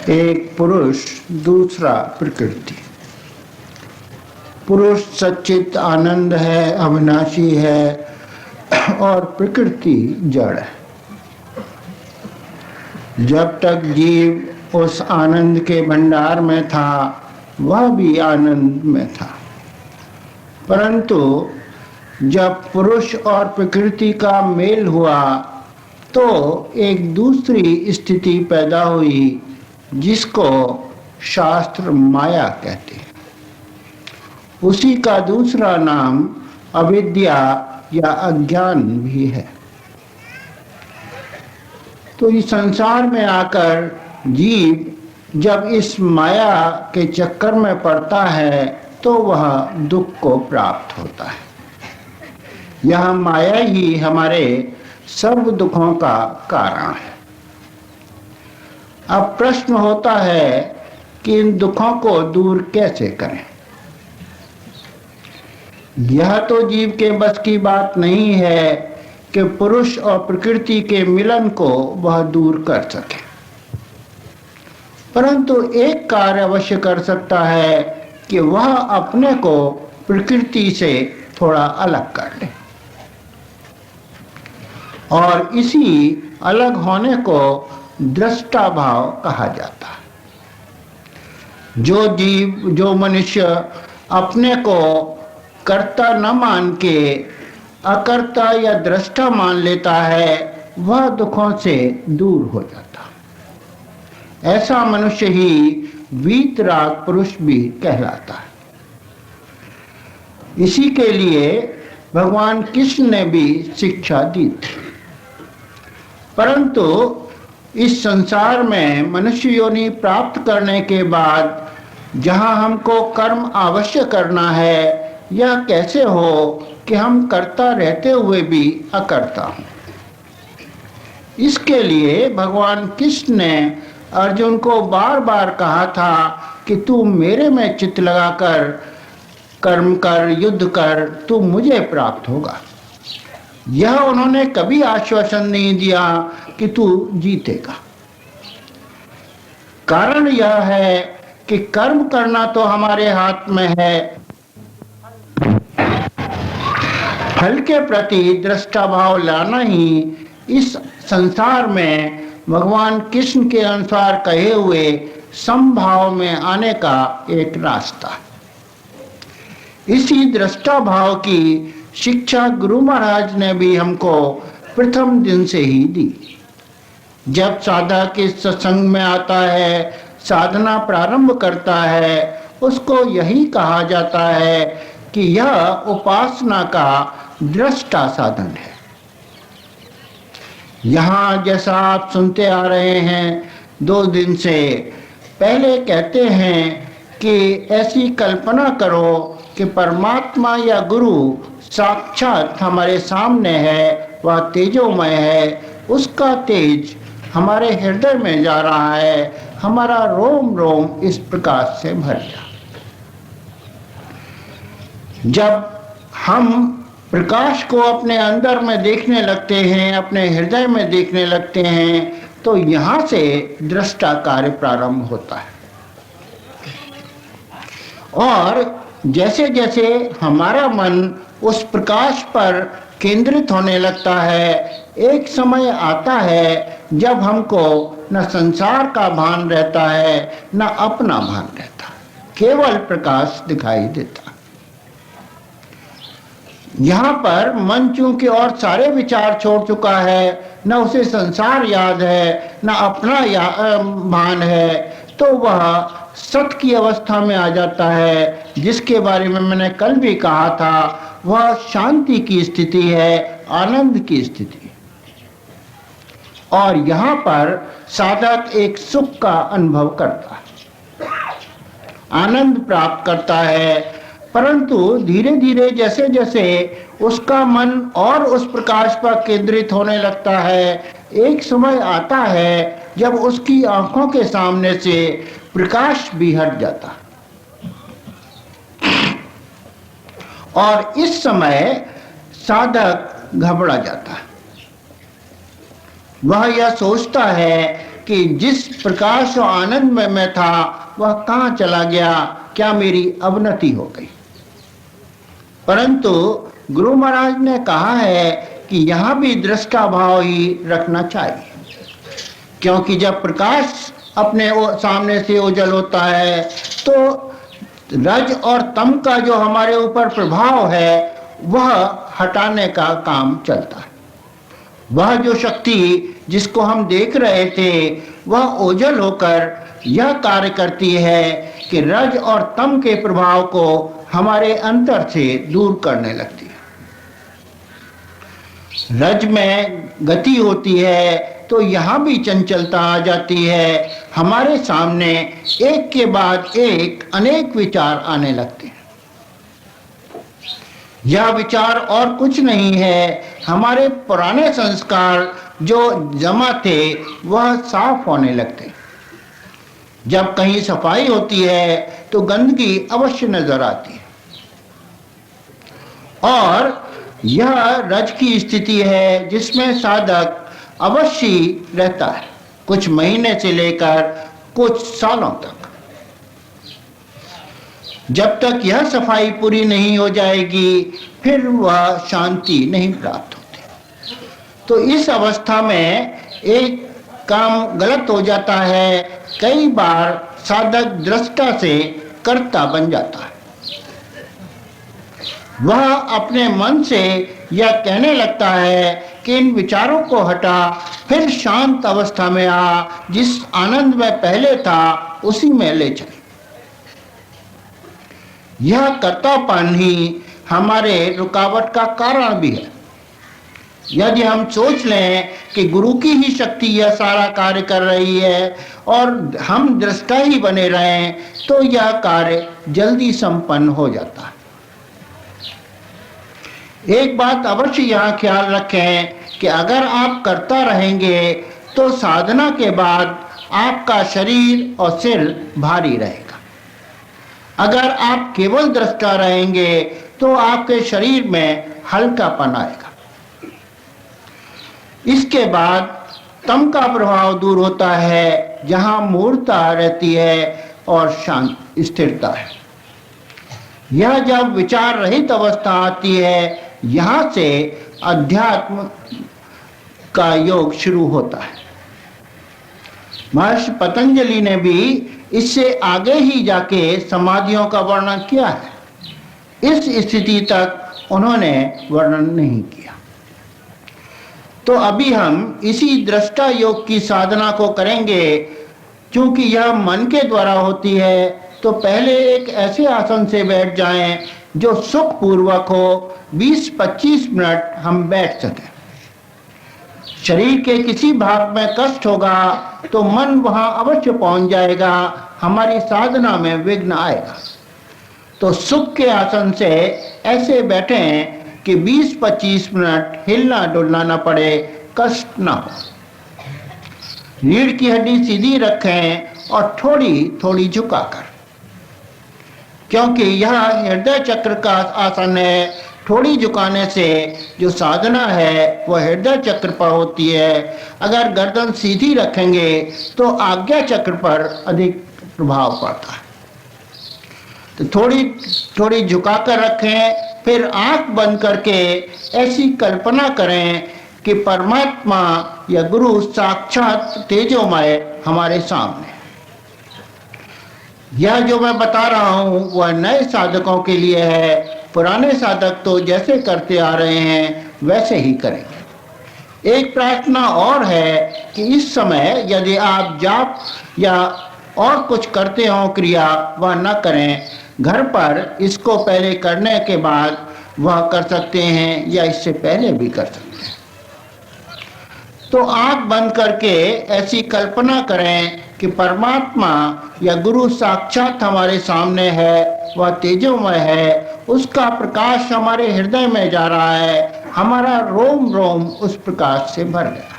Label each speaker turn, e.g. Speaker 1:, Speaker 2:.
Speaker 1: एक पुरुष, दूसरा प्रकृति। पुरुष सच्चित आनंद है, अविनाशी है, और प्रकृति जड़ है। जब तक जीव उस आनंद के भंडार में था, वह भी आनंद में था। परंतु जब पुरुष और प्रकृति का मेल हुआ तो एक दूसरी स्थिति पैदा हुई, जिसको शास्त्र माया कहते हैं। उसी का दूसरा नाम अविद्या या अज्ञान भी है। तो इस संसार में आकर जीव जब इस माया के चक्कर में पड़ता है तो वह दुख को प्राप्त होता है। यह माया ही हमारे सर्व दुखों का कारण है। अब प्रश्न होता है कि इन दुखों को दूर कैसे करें। यह तो जीव के बस की बात नहीं है कि पुरुष और प्रकृति के मिलन को वह दूर कर सके, परंतु एक कार्य अवश्य कर सकता है कि वह अपने को प्रकृति से थोड़ा अलग कर ले। और इसी अलग होने को दृष्टा भाव कहा जाता है। जो मनुष्य अपने को कर्ता न मान के अकर्ता या दृष्टा मान लेता है, वह दुखों से दूर हो जाता। ऐसा मनुष्य ही वीतराग पुरुष भी कहलाता है। इसी के लिए भगवान कृष्ण ने भी शिक्षा दी थी। परंतु इस संसार में मनुष्य योनि प्राप्त करने के बाद जहाँ हमको कर्म अवश्य करना है, यह कैसे हो कि हम करता रहते हुए भी अकर्ता हों। इसके लिए भगवान कृष्ण ने अर्जुन को बार बार कहा था कि तू मेरे में चित्त लगाकर कर्म कर, युद्ध कर, तू मुझे प्राप्त होगा। यह उन्होंने कभी आश्वासन नहीं दिया कि तू जीतेगा। कारण यह है कि कर्म करना तो हमारे हाथ में है, फल के प्रति दृष्टा भाव लाना ही इस संसार में भगवान कृष्ण के अनुसार कहे हुए समभाव में आने का एक रास्ता। इसी दृष्टा भाव की शिक्षा गुरु महाराज ने भी हमको प्रथम दिन से ही दी। जब साधक इस सत्संग में आता है, साधना प्रारंभ करता है, उसको यही कहा जाता है कि यह उपासना का दृष्टा साधन है। यहाँ जैसा आप सुनते आ रहे हैं 2 दिन से, पहले कहते हैं कि ऐसी कल्पना करो कि परमात्मा या गुरु साक्षात हमारे सामने है, वह तेजोमय है, उसका तेज हमारे हृदय में जा रहा है, हमारा रोम रोम इस प्रकाश से भर गया। जब हम प्रकाश को अपने अंदर में देखने लगते हैं, अपने हृदय में देखने लगते हैं, तो यहाँ से दृष्टा कार्य प्रारंभ होता है। और जैसे जैसे हमारा मन उस प्रकाश पर केंद्रित होने लगता है, एक समय आता है जब हमको न संसार का भान रहता है, न अपना भान रहता, केवल प्रकाश दिखाई देता। यहाँ पर मन चूंकि और सारे विचार छोड़ चुका है, न उसे संसार याद है, न अपना भान है, तो वह सत की अवस्था में आ जाता है, जिसके बारे में मैंने कल भी कहा था। वह शांति की स्थिति है, आनंद की स्थिति। और यहाँ पर साधक एक सुख का अनुभव करता है, आनंद प्राप्त करता है। परंतु धीरे धीरे जैसे जैसे उसका मन और उस प्रकाश पर केंद्रित होने लगता है, एक समय आता है जब उसकी आंखों के सामने से प्रकाश भी हट जाता और इस समय साधक घबरा जाता है। वह यह सोचता है कि जिस प्रकाश और आनंद में मैं था वह कहाँ चला गया, क्या मेरी अवनति हो गई। परंतु गुरु महाराज ने कहा है कि यहाँ भी दृष्टा भाव ही रखना चाहिए, क्योंकि जब प्रकाश अपने सामने से ओझल होता है तो रज और तम का जो हमारे ऊपर प्रभाव है वह हटाने का काम चलता है। वह जो शक्ति जिसको हम देख रहे थे वह ओझल होकर यह कार्य करती है कि रज और तम के प्रभाव को हमारे अंतर से दूर करने लगती है। रज में गति होती है तो यहाँ भी चंचलता आ जाती है, हमारे सामने एक के बाद एक अनेक विचार आने लगते हैं। यह विचार और कुछ नहीं है, हमारे पुराने संस्कार जो जमा थे वह साफ होने लगते। जब कहीं सफाई होती है तो गंदगी अवश्य नजर आती है, और यह रज की स्थिति है जिसमें साधक अवश्य रहता है, कुछ महीने से लेकर कुछ सालों तक। जब तक यह सफाई पूरी नहीं हो जाएगी फिर वह शांति नहीं प्राप्त होती। तो इस अवस्था में एक काम गलत हो जाता है, कई बार साधक दृष्टा से कर्ता बन जाता है। वह अपने मन से यह कहने लगता है कि इन विचारों को हटा, फिर शांत अवस्था में आ, जिस आनंद में पहले था उसी में ले चल। यह कर्तापन ही हमारे रुकावट का कारण भी है। यदि हम सोच लें कि गुरु की ही शक्ति यह सारा कार्य कर रही है और हम दृष्टा ही बने रहें तो यह कार्य जल्दी संपन्न हो जाता है। एक बात अवश्य यहाँ ख्याल रखें कि अगर आप करता रहेंगे तो साधना के बाद आपका शरीर और सिर भारी रहेगा। अगर आप केवल दृष्टा रहेंगे तो आपके शरीर में हल्कापन आएगा। इसके बाद तम का प्रभाव दूर होता है, जहाँ मूर्ता रहती है और शांत स्थिरता है। यह जब विचार रहित अवस्था आती है, यहाँ से अध्यात्म का योग शुरू होता है। महर्षि पतंजलि ने भी इससे आगे ही जाके समाधियों का वर्णन किया है। इस स्थिति तक उन्होंने वर्णन नहीं किया। तो अभी हम इसी दृष्टा योग की साधना को करेंगे। क्योंकि यह मन के द्वारा होती है तो पहले एक ऐसे आसन से बैठ जाएं जो सुख पूर्वक हो। 20-25 मिनट हम बैठ सकें। शरीर के किसी भाग में कष्ट होगा तो मन वहां अवश्य पहुंच जाएगा, हमारी साधना में विघ्न आएगा। तो सुख के आसन से ऐसे बैठें कि 20-25 मिनट हिलना डुलना न पड़े, कष्ट न हो। रीढ़ की हड्डी सीधी रखें और थोड़ी थोड़ी झुकाकर, क्योंकि यह हृदय चक्र का आसन है। थोड़ी झुकाने से जो साधना है वह हृदय चक्र पर होती है। अगर गर्दन सीधी रखेंगे तो आज्ञा चक्र पर अधिक प्रभाव पड़ता है। तो थोड़ी थोड़ी झुकाकर रखें, फिर आंख बंद करके ऐसी कल्पना करें कि परमात्मा या गुरु साक्षात तेजोमय हमारे सामने। यह जो मैं बता रहा हूँ वह नए साधकों के लिए है। पुराने साधक तो जैसे करते आ रहे हैं वैसे ही करेंगे। एक प्रार्थना और है कि इस समय यदि आप जाप या और कुछ करते हो क्रिया, वह न करें। घर पर इसको पहले करने के बाद वह कर सकते हैं या इससे पहले भी कर सकते हैं। तो आंख बंद करके ऐसी कल्पना करें कि परमात्मा या गुरु साक्षात हमारे सामने है, वह तेजोमय है, उसका प्रकाश हमारे हृदय में जा रहा है, हमारा रोम रोम उस प्रकाश से भर गया।